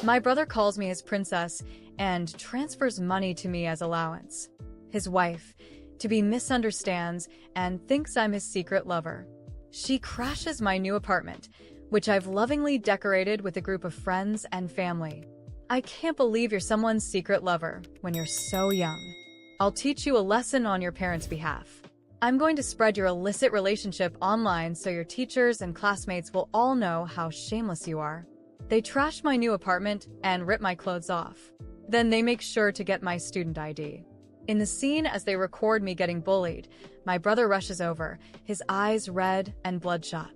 My brother calls me his princess and transfers money to me as allowance. His wife, to be misunderstands and thinks I'm his secret lover. She crashes my new apartment, which I've lovingly decorated with a group of friends and family. I can't believe you're someone's secret lover when you're so young. I'll teach you a lesson on your parents' behalf. I'm going to spread your illicit relationship online so your teachers and classmates will all know how shameless you are. They trash my new apartment and rip my clothes off. Then they make sure to get my student ID. In the scene as they record me getting bullied, my brother rushes over, his eyes red and bloodshot.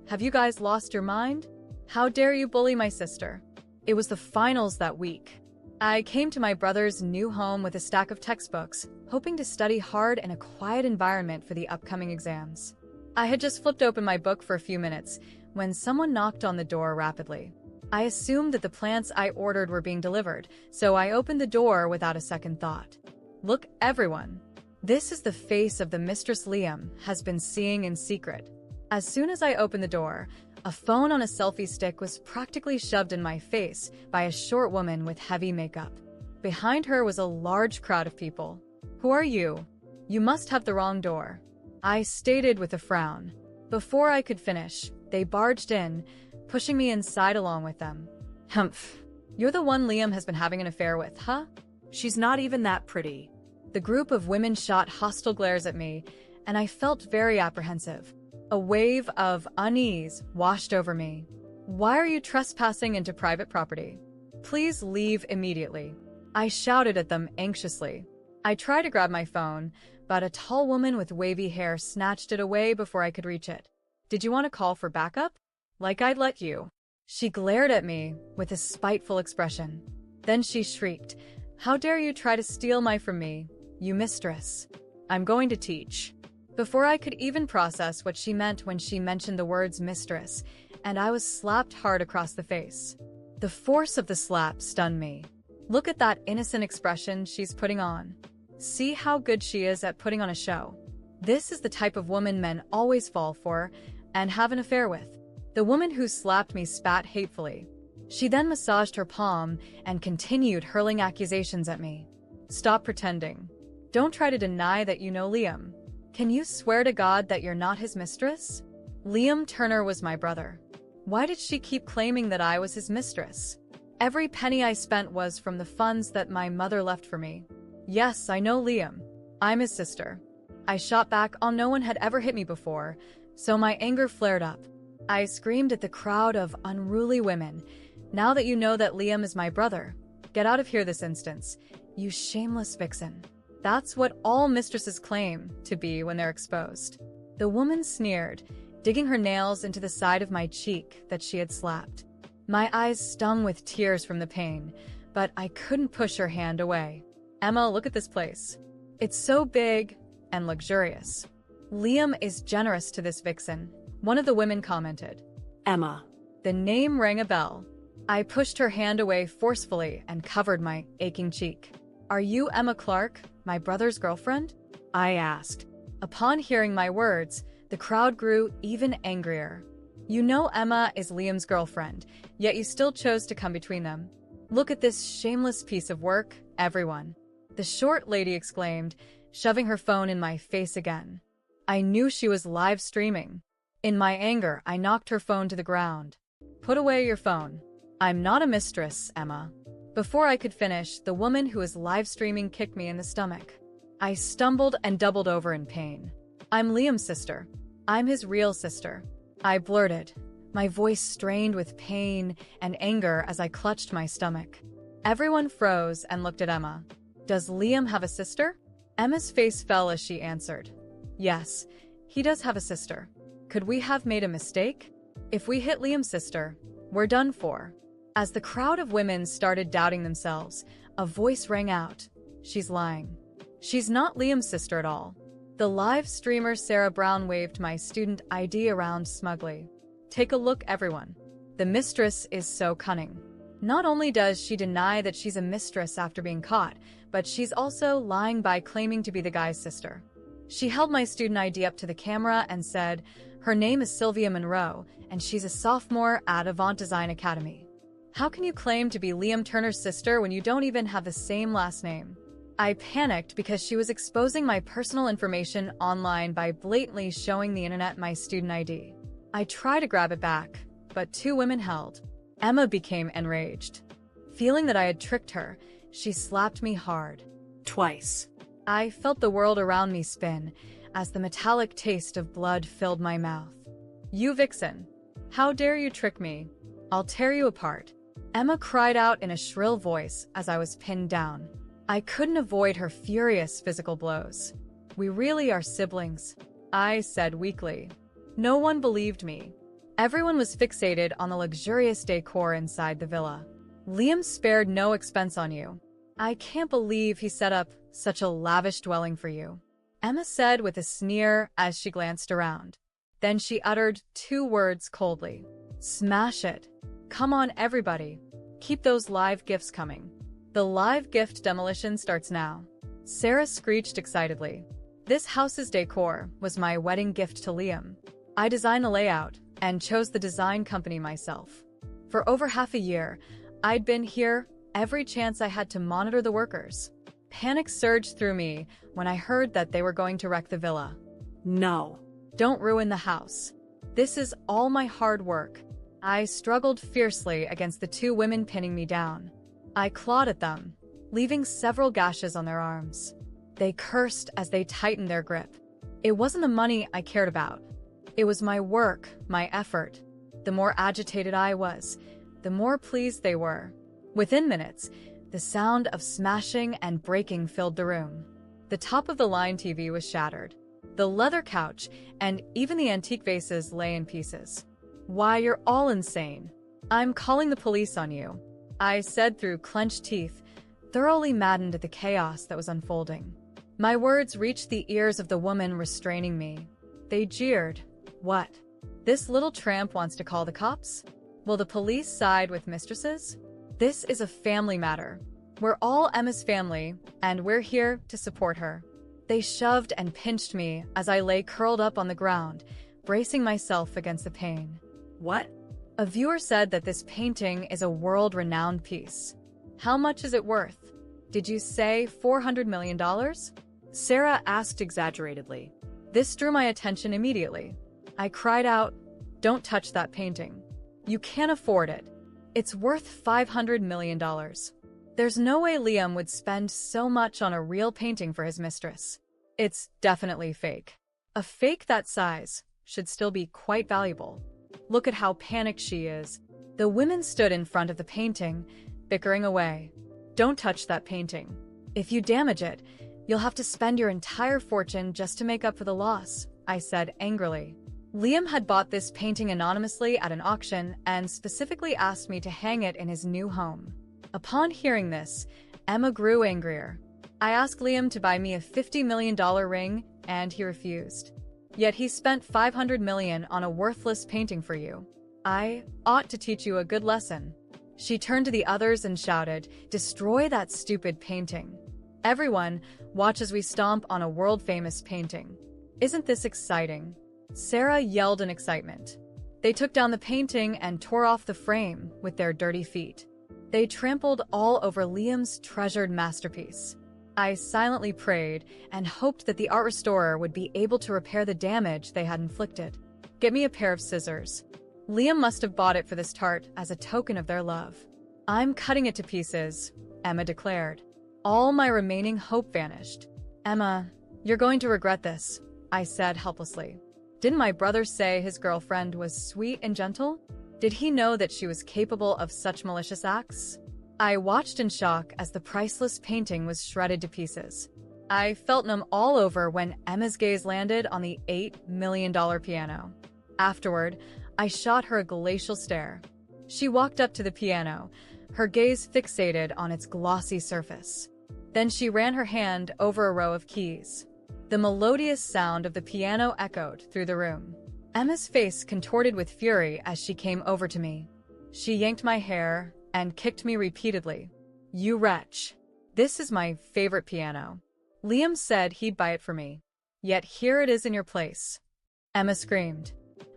Have you guys lost your mind? How dare you bully my sister? It was the finals that week. I came to my brother's new home with a stack of textbooks, hoping to study hard in a quiet environment for the upcoming exams. I had just flipped open my book for a few minutes when someone knocked on the door rapidly. I assumed that the plants I ordered were being delivered, so I opened the door without a second thought. Look, everyone. This is the face of the Mistress Liam has been seeing in secret. As soon as I opened the door, a phone on a selfie stick was practically shoved in my face by a short woman with heavy makeup. Behind her was a large crowd of people. Who are you? You must have the wrong door, I stated with a frown. Before I could finish, they barged in, pushing me inside along with them. Humph. You're the one Liam has been having an affair with, huh? She's not even that pretty. The group of women shot hostile glares at me, and I felt very apprehensive. A wave of unease washed over me. Why are you trespassing into private property? Please leave immediately, I shouted at them anxiously. I tried to grab my phone, but a tall woman with wavy hair snatched it away before I could reach it. Did you want to call for backup? Like I'd let you. She glared at me with a spiteful expression. Then she shrieked, How dare you try to steal my from me, you mistress? I'm going to teach. Before I could even process what she meant when she mentioned the words mistress, and I was slapped hard across the face. The force of the slap stunned me. Look at that innocent expression she's putting on. See how good she is at putting on a show. This is the type of woman men always fall for and have an affair with. The woman who slapped me spat hatefully. She then massaged her palm and continued hurling accusations at me. Stop pretending. Don't try to deny that you know Liam. Can you swear to God that you're not his mistress? Liam Turner was my brother. Why did she keep claiming that I was his mistress? Every penny I spent was from the funds that my mother left for me. Yes, I know Liam. I'm his sister. I shot back, no one had ever hit me before, so my anger flared up. I screamed at the crowd of unruly women. Now that you know that Liam is my brother, get out of here this instance, you shameless vixen. That's what all mistresses claim to be when they're exposed. The woman sneered, digging her nails into the side of my cheek that she had slapped. My eyes stung with tears from the pain, but I couldn't push her hand away. Emma, look at this place. It's so big and luxurious. Liam is generous to this vixen, one of the women commented. Emma. The name rang a bell. I pushed her hand away forcefully and covered my aching cheek. Are you Emma Clark, my brother's girlfriend? I asked. Upon hearing my words, the crowd grew even angrier. You know Emma is Liam's girlfriend, yet you still chose to come between them. Look at this shameless piece of work, everyone. The short lady exclaimed, shoving her phone in my face again. I knew she was live streaming. In my anger, I knocked her phone to the ground. Put away your phone. I'm not a mistress, Emma. Before I could finish, the woman who was live streaming kicked me in the stomach. I stumbled and doubled over in pain. I'm Liam's sister. I'm his real sister, I blurted, my voice strained with pain and anger as I clutched my stomach. Everyone froze and looked at Emma. Does Liam have a sister? Emma's face fell as she answered. Yes, he does have a sister. Could we have made a mistake? If we hit Liam's sister, we're done for. As the crowd of women started doubting themselves, a voice rang out. She's lying. She's not Liam's sister at all. The live streamer Sarah Brown waved my student ID around smugly. Take a look, everyone. The mistress is so cunning. Not only does she deny that she's a mistress after being caught, but she's also lying by claiming to be the guy's sister. She held my student ID up to the camera and said, her name is Sylvia Monroe, and she's a sophomore at Avant Design Academy. How can you claim to be Liam Turner's sister when you don't even have the same last name? I panicked because she was exposing my personal information online by blatantly showing the internet my student ID. I tried to grab it back, but two women held. Emma became enraged. Feeling that I had tricked her, she slapped me hard. Twice. I felt the world around me spin as the metallic taste of blood filled my mouth. You vixen! How dare you trick me? I'll tear you apart. Emma cried out in a shrill voice as I was pinned down. I couldn't avoid her furious physical blows. We really are siblings, I said weakly. No one believed me. Everyone was fixated on the luxurious decor inside the villa. Liam spared no expense on you. I can't believe he set up such a lavish dwelling for you, Emma said with a sneer as she glanced around. Then she uttered two words coldly. Smash it. Come on, everybody. Keep those live gifts coming. The live gift demolition starts now. Sarah screeched excitedly. This house's decor was my wedding gift to Liam. I designed the layout and chose the design company myself. For over half a year, I'd been here every chance I had to monitor the workers. Panic surged through me when I heard that they were going to wreck the villa. No. Don't ruin the house. This is all my hard work. I struggled fiercely against the two women pinning me down. I clawed at them, leaving several gashes on their arms. They cursed as they tightened their grip. It wasn't the money I cared about. It was my work, my effort. The more agitated I was, the more pleased they were. Within minutes, the sound of smashing and breaking filled the room. The top-of-the-line TV was shattered. The leather couch and even the antique vases lay in pieces. Why, you're all insane. I'm calling the police on you, I said through clenched teeth, thoroughly maddened at the chaos that was unfolding. My words reached the ears of the woman restraining me. They jeered. What? This little tramp wants to call the cops? Will the police side with mistresses? This is a family matter. We're all Emma's family, and we're here to support her. They shoved and pinched me as I lay curled up on the ground, bracing myself against the pain. What? A viewer said that this painting is a world-renowned piece. How much is it worth? Did you say $400 million? Sarah asked exaggeratedly. This drew my attention immediately. I cried out, "Don't touch that painting. You can't afford it. It's worth $500 million. There's no way Liam would spend so much on a real painting for his mistress. It's definitely fake. A fake that size should still be quite valuable. Look at how panicked she is." The women stood in front of the painting, bickering away. "Don't touch that painting. If you damage it, you'll have to spend your entire fortune just to make up for the loss," I said angrily. Liam had bought this painting anonymously at an auction and specifically asked me to hang it in his new home. Upon hearing this, Emma grew angrier. I asked Liam to buy me a $50 million ring, and he refused. Yet he spent $500 million on a worthless painting for you. I ought to teach you a good lesson. She turned to the others and shouted, "Destroy that stupid painting. Everyone, watch as we stomp on a world-famous painting. Isn't this exciting?" Sarah yelled in excitement. They took down the painting and tore off the frame with their dirty feet. They trampled all over Liam's treasured masterpiece. I silently prayed and hoped that the art restorer would be able to repair the damage they had inflicted. "Get me a pair of scissors. Liam must have bought it for this tart as a token of their love." "I'm cutting it to pieces," Emma declared. All my remaining hope vanished. "Emma, you're going to regret this," I said helplessly. Didn't my brother say his girlfriend was sweet and gentle? Did he know that she was capable of such malicious acts? I watched in shock as the priceless painting was shredded to pieces. I felt numb all over when Emma's gaze landed on the $8 million piano. Afterward, I shot her a glacial stare. She walked up to the piano, her gaze fixated on its glossy surface. Then she ran her hand over a row of keys. The melodious sound of the piano echoed through the room. Emma's face contorted with fury as she came over to me. She yanked my hair and kicked me repeatedly. "You wretch! This is my favorite piano. Liam said he'd buy it for me. Yet here it is in your place." Emma screamed.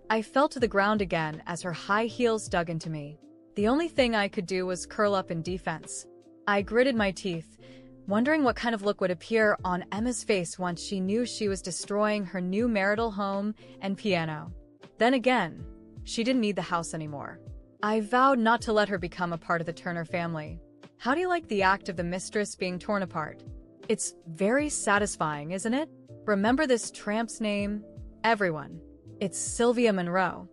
I fell to the ground again as her high heels dug into me. The only thing I could do was curl up in defense. I gritted my teeth, wondering what kind of look would appear on Emma's face once she knew she was destroying her new marital home and piano. Then again, she didn't need the house anymore. I vowed not to let her become a part of the Turner family. How do you like the act of the mistress being torn apart? It's very satisfying, isn't it? Remember this tramp's name? Everyone. It's Sylvia Monroe.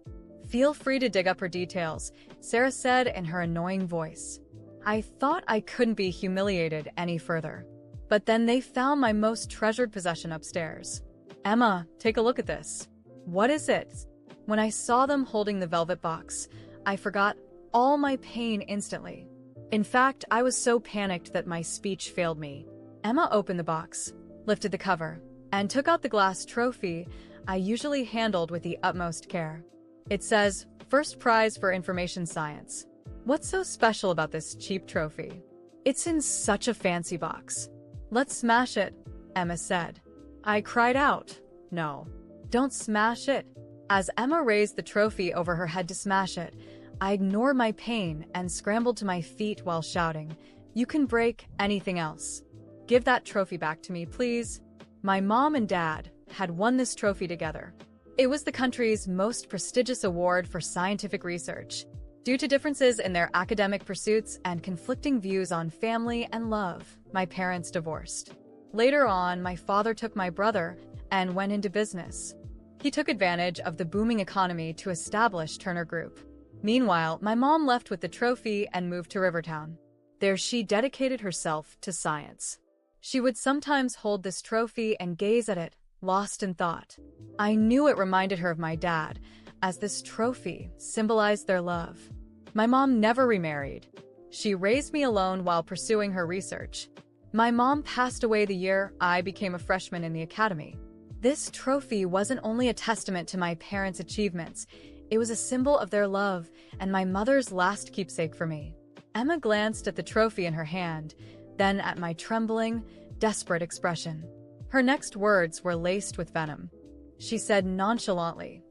Feel free to dig up her details, Sarah said in her annoying voice. I thought I couldn't be humiliated any further. But then they found my most treasured possession upstairs. Emma, take a look at this. What is it? When I saw them holding the velvet box, I forgot all my pain instantly. In fact, I was so panicked that my speech failed me. Emma opened the box, lifted the cover, and took out the glass trophy I usually handled with the utmost care. It says, "First prize for information science." What's so special about this cheap trophy? It's in such a fancy box. Let's smash it, Emma said. I cried out, no, don't smash it. As Emma raised the trophy over her head to smash it, I ignored my pain and scrambled to my feet while shouting, "You can break anything else. Give that trophy back to me, please." My mom and dad had won this trophy together. It was the country's most prestigious award for scientific research. Due to differences in their academic pursuits and conflicting views on family and love, my parents divorced. Later on, my father took my brother and went into business. He took advantage of the booming economy to establish Turner Group. Meanwhile, my mom left with the trophy and moved to Rivertown. There she dedicated herself to science. She would sometimes hold this trophy and gaze at it, lost in thought. I knew it reminded her of my dad, as this trophy symbolized their love. My mom never remarried. She raised me alone while pursuing her research. My mom passed away the year I became a freshman in the academy. This trophy wasn't only a testament to my parents' achievements, it was a symbol of their love and my mother's last keepsake for me. Emma glanced at the trophy in her hand, then at my trembling, desperate expression. Her next words were laced with venom. She said nonchalantly,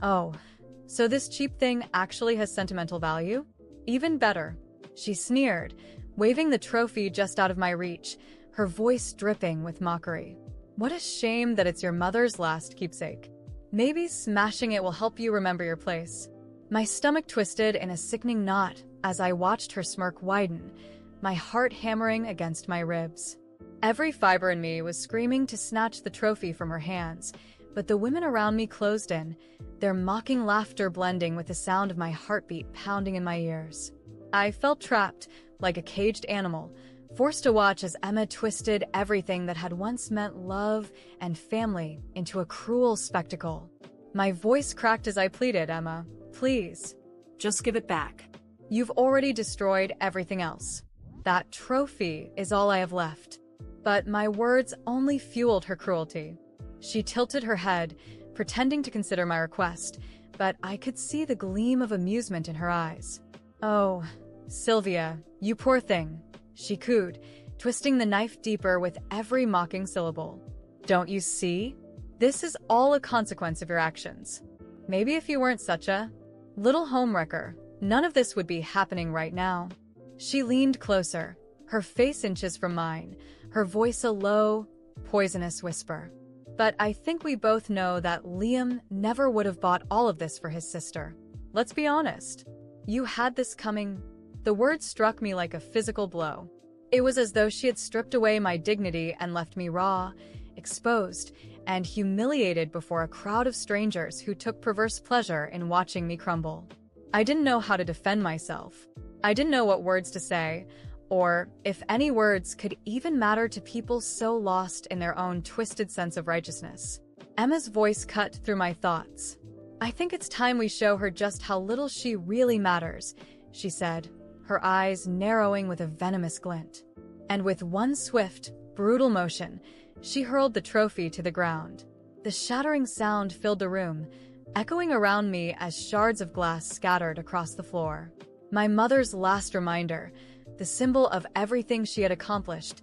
"Oh, so this cheap thing actually has sentimental value? Even better." She sneered, waving the trophy just out of my reach, her voice dripping with mockery. "What a shame that it's your mother's last keepsake. Maybe smashing it will help you remember your place." My stomach twisted in a sickening knot as I watched her smirk widen, my heart hammering against my ribs. Every fiber in me was screaming to snatch the trophy from her hands, but the women around me closed in, their mocking laughter blending with the sound of my heartbeat pounding in my ears. I felt trapped, like a caged animal, forced to watch as Emma twisted everything that had once meant love and family into a cruel spectacle. My voice cracked as I pleaded, "Emma, please. Just give it back." You've already destroyed everything else. That trophy is all I have left." But my words only fueled her cruelty. She tilted her head, pretending to consider my request, but I could see the gleam of amusement in her eyes. "Oh, Sylvia, you poor thing," she cooed, twisting the knife deeper with every mocking syllable. "Don't you see? This is all a consequence of your actions. Maybe if you weren't such a little homewrecker, none of this would be happening right now." She leaned closer, her face inches from mine, her voice a low, poisonous whisper. "But I think we both know that Liam never would have bought all of this for his sister. Let's be honest. You had this coming." The word struck me like a physical blow. It was as though she had stripped away my dignity and left me raw, exposed, and humiliated before a crowd of strangers who took perverse pleasure in watching me crumble. I didn't know how to defend myself. I didn't know what words to say, or if any words could even matter to people so lost in their own twisted sense of righteousness. Emma's voice cut through my thoughts. "I think it's time we show her just how little she really matters," she said, her eyes narrowing with a venomous glint. And with one swift, brutal motion, she hurled the trophy to the ground. The shattering sound filled the room, echoing around me as shards of glass scattered across the floor. My mother's last reminder, the symbol of everything she had accomplished,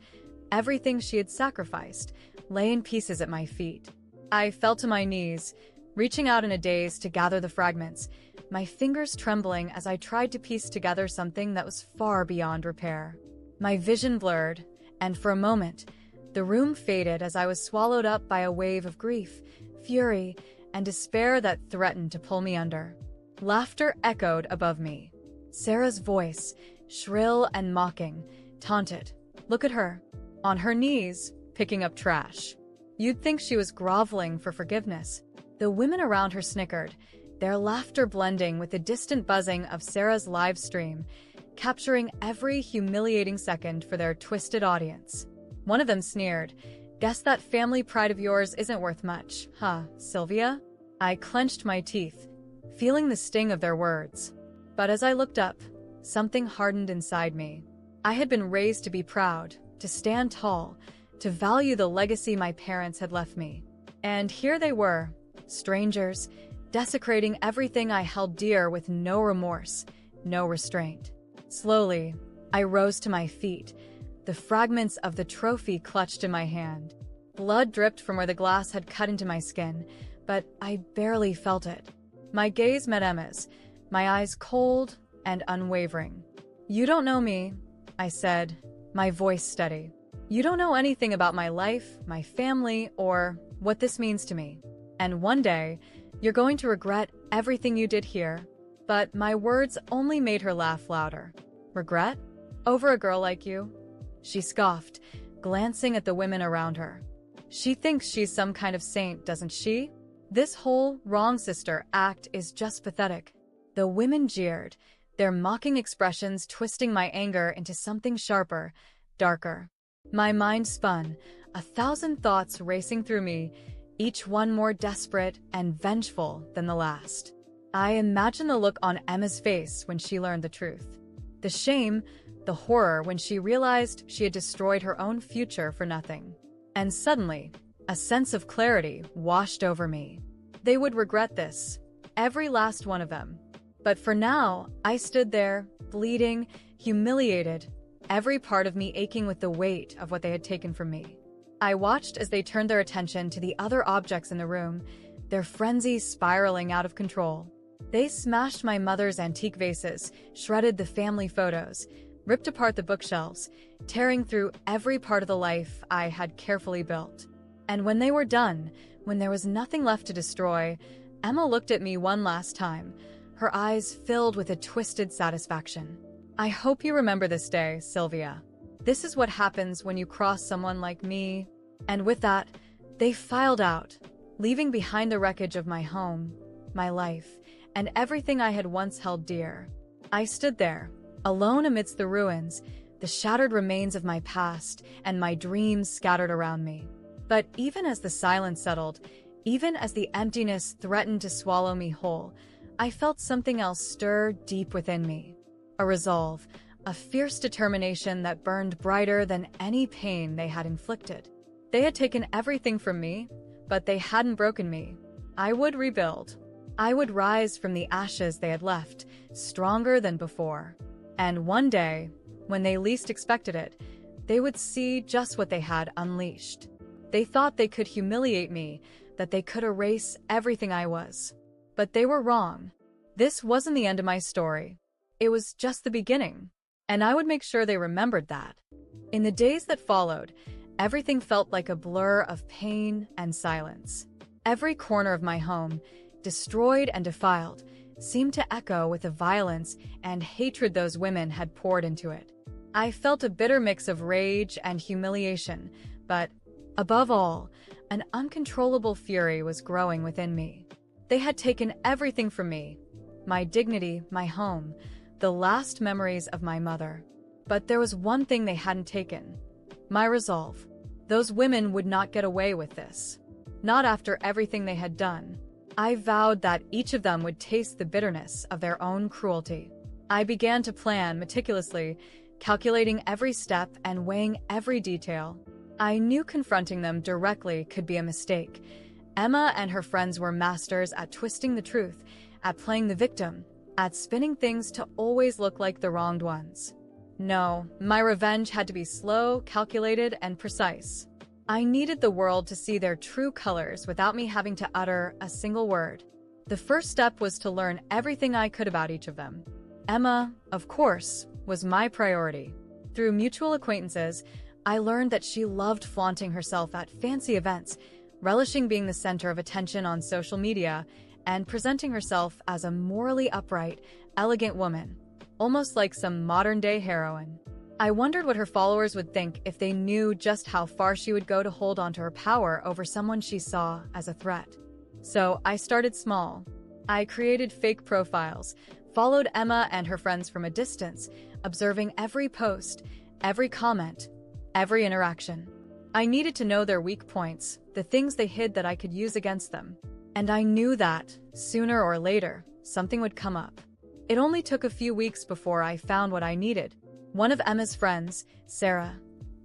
everything she had sacrificed, lay in pieces at my feet. I fell to my knees, reaching out in a daze to gather the fragments, my fingers trembling as I tried to piece together something that was far beyond repair. My vision blurred, and for a moment, the room faded as I was swallowed up by a wave of grief, fury, and despair that threatened to pull me under. Laughter echoed above me. Sarah's voice, shrill and mocking, taunted. Look at her, on her knees, picking up trash. You'd think she was groveling for forgiveness. The women around her snickered, their laughter blending with the distant buzzing of Sarah's live stream, capturing every humiliating second for their twisted audience. One of them sneered, "Guess that family pride of yours isn't worth much, huh, Sylvia?" I clenched my teeth, feeling the sting of their words. But as I looked up, something hardened inside me. I had been raised to be proud, to stand tall, to value the legacy my parents had left me. And here they were, strangers, desecrating everything I held dear with no remorse, no restraint. Slowly, I rose to my feet, the fragments of the trophy clutched in my hand. Blood dripped from where the glass had cut into my skin, but I barely felt it. My gaze met Emma's, my eyes cold and unwavering. "You don't know me," I said, my voice steady. "You don't know anything about my life, my family, or what this means to me. And one day, you're going to regret everything you did here." But my words only made her laugh louder. "Regret? Over a girl like you?" She scoffed, glancing at the women around her. "She thinks she's some kind of saint, doesn't she? This whole wrong sister act is just pathetic." The women jeered, their mocking expressions twisting my anger into something sharper, darker. My mind spun, 1,000 thoughts racing through me, each one more desperate and vengeful than the last. I imagined the look on Emma's face when she learned the truth. The shame, the horror when she realized she had destroyed her own future for nothing. And suddenly, a sense of clarity washed over me. They would regret this, every last one of them. But for now, I stood there, bleeding, humiliated, every part of me aching with the weight of what they had taken from me. I watched as they turned their attention to the other objects in the room, their frenzy spiraling out of control. They smashed my mother's antique vases, shredded the family photos, ripped apart the bookshelves, tearing through every part of the life I had carefully built. And when they were done, when there was nothing left to destroy, Emma looked at me one last time, her eyes filled with a twisted satisfaction. "I hope you remember this day, Sylvia. This is what happens when you cross someone like me." And with that, they filed out, leaving behind the wreckage of my home, my life, and everything I had once held dear. I stood there, alone amidst the ruins, the shattered remains of my past, and my dreams scattered around me. But even as the silence settled, even as the emptiness threatened to swallow me whole, I felt something else stir deep within me. A resolve, a fierce determination that burned brighter than any pain they had inflicted. They had taken everything from me, but they hadn't broken me. I would rebuild. I would rise from the ashes they had left, stronger than before. And one day, when they least expected it, they would see just what they had unleashed. They thought they could humiliate me, that they could erase everything I was. But they were wrong. This wasn't the end of my story. It was just the beginning. And I would make sure they remembered that. In the days that followed, everything felt like a blur of pain and silence. Every corner of my home, destroyed and defiled, seemed to echo with the violence and hatred those women had poured into it. I felt a bitter mix of rage and humiliation, but, above all, an uncontrollable fury was growing within me. They had taken everything from me, my dignity, my home, the last memories of my mother. But there was one thing they hadn't taken: my resolve. Those women would not get away with this. Not after everything they had done. I vowed that each of them would taste the bitterness of their own cruelty. I began to plan meticulously, calculating every step and weighing every detail. I knew confronting them directly could be a mistake. Emma and her friends were masters at twisting the truth, at playing the victim, at spinning things to always look like the wronged ones. No, my revenge had to be slow, calculated, and precise. I needed the world to see their true colors without me having to utter a single word. The first step was to learn everything I could about each of them. Emma, of course, was my priority. Through mutual acquaintances, I learned that she loved flaunting herself at fancy events, relishing being the center of attention on social media, and presenting herself as a morally upright, elegant woman, almost like some modern-day heroine. I wondered what her followers would think if they knew just how far she would go to hold onto her power over someone she saw as a threat. So I started small. I created fake profiles, followed Emma and her friends from a distance, observing every post, every comment, every interaction. I needed to know their weak points, the things they hid that I could use against them. And I knew that, sooner or later, something would come up. It only took a few weeks before I found what I needed. One of Emma's friends, Sarah,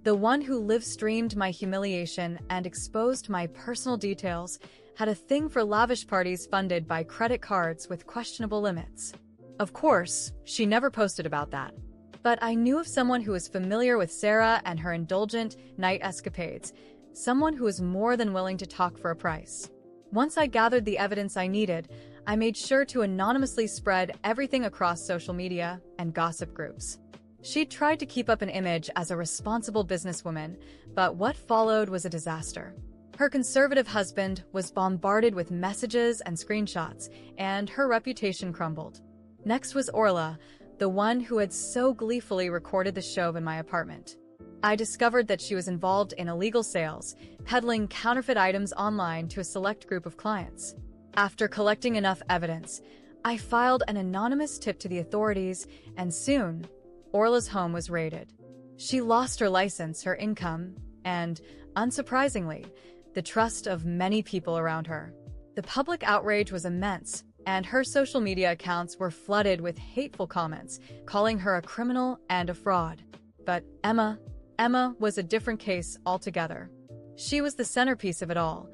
the one who live-streamed my humiliation and exposed my personal details, had a thing for lavish parties funded by credit cards with questionable limits. Of course, she never posted about that. But I knew of someone who was familiar with Sarah and her indulgent night escapades, someone who was more than willing to talk for a price. Once I gathered the evidence I needed, I made sure to anonymously spread everything across social media and gossip groups. She tried to keep up an image as a responsible businesswoman, but what followed was a disaster. Her conservative husband was bombarded with messages and screenshots, and her reputation crumbled. Next was Orla, the one who had so gleefully recorded the show in my apartment. I discovered that she was involved in illegal sales, peddling counterfeit items online to a select group of clients. After collecting enough evidence, I filed an anonymous tip to the authorities, and soon, Orla's home was raided. She lost her license, her income, and, unsurprisingly, the trust of many people around her. The public outrage was immense, and her social media accounts were flooded with hateful comments, calling her a criminal and a fraud. But Emma was a different case altogether. She was the centerpiece of it all,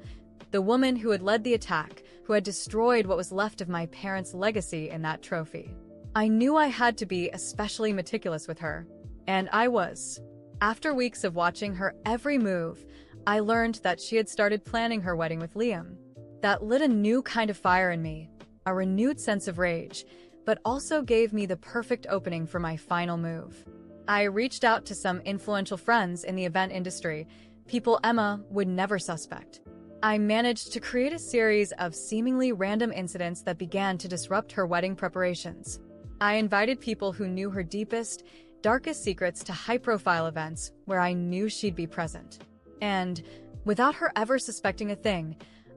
the woman who had led the attack, who had destroyed what was left of my parents' legacy in that trophy. I knew I had to be especially meticulous with her, and I was. After weeks of watching her every move, I learned that she had started planning her wedding with Liam. That lit a new kind of fire in me, a renewed sense of rage, but also gave me the perfect opening for my final move. I reached out to some influential friends in the event industry, people Emma would never suspect. I managed to create a series of seemingly random incidents that began to disrupt her wedding preparations. I invited people who knew her deepest, darkest secrets to high-profile events where I knew she'd be present. And, without her ever suspecting a thing,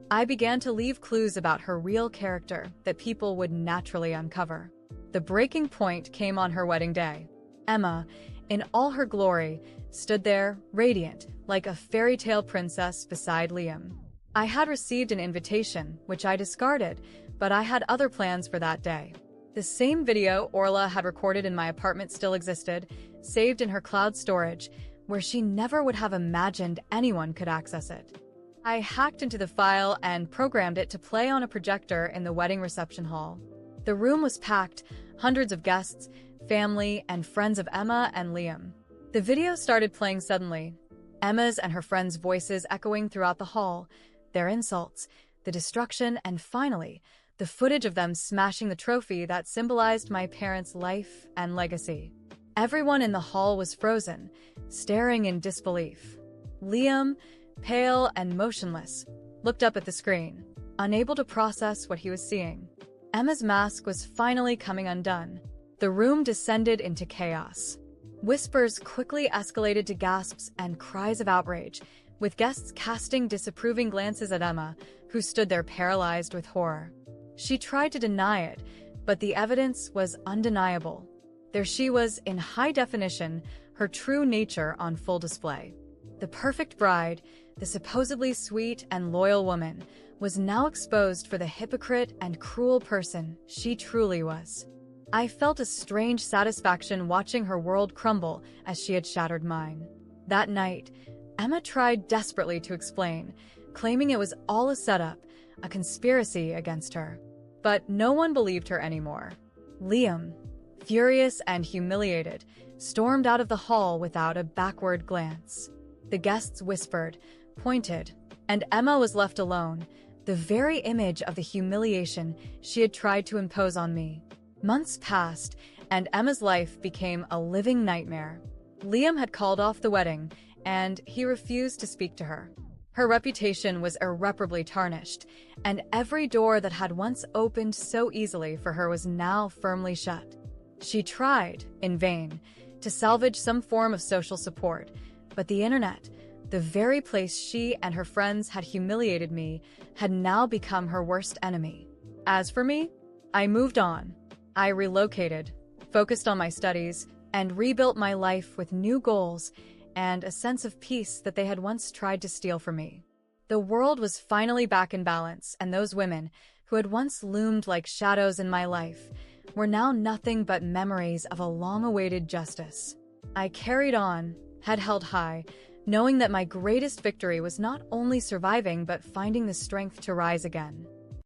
I began to leave clues about her real character that people would naturally uncover. The breaking point came on her wedding day. Emma, in all her glory, stood there, radiant, like a fairy tale princess beside Liam. I had received an invitation, which I discarded, but I had other plans for that day. The same video Orla had recorded in my apartment still existed, saved in her cloud storage, where she never would have imagined anyone could access it. I hacked into the file and programmed it to play on a projector in the wedding reception hall. The room was packed, hundreds of guests, family, and friends of Emma and Liam. The video started playing suddenly, Emma's and her friends' voices echoing throughout the hall, their insults, the destruction, and finally, the footage of them smashing the trophy that symbolized my parents' life and legacy. Everyone in the hall was frozen, staring in disbelief. Liam, pale and motionless, looked up at the screen, unable to process what he was seeing. Emma's mask was finally coming undone. The room descended into chaos. Whispers quickly escalated to gasps and cries of outrage, with guests casting disapproving glances at Emma, who stood there paralyzed with horror. She tried to deny it, but the evidence was undeniable. There she was, in high definition, her true nature on full display. The perfect bride, the supposedly sweet and loyal woman, was now exposed for the hypocrite and cruel person she truly was. I felt a strange satisfaction watching her world crumble as she had shattered mine. That night, Emma tried desperately to explain, claiming it was all a setup, a conspiracy against her. But no one believed her anymore. Liam, furious and humiliated, stormed out of the hall without a backward glance. The guests whispered, pointed, and Emma was left alone, the very image of the humiliation she had tried to impose on me. Months passed, and Emma's life became a living nightmare. Liam had called off the wedding, and he refused to speak to her. Her reputation was irreparably tarnished, and every door that had once opened so easily for her was now firmly shut. She tried, in vain, to salvage some form of social support, but the internet, the very place she and her friends had humiliated me, had now become her worst enemy. As for me, I moved on. I relocated, focused on my studies, and rebuilt my life with new goals and a sense of peace that they had once tried to steal from me. The world was finally back in balance, and those women, who had once loomed like shadows in my life, were now nothing but memories of a long-awaited justice. I carried on, head held high, knowing that my greatest victory was not only surviving but finding the strength to rise again.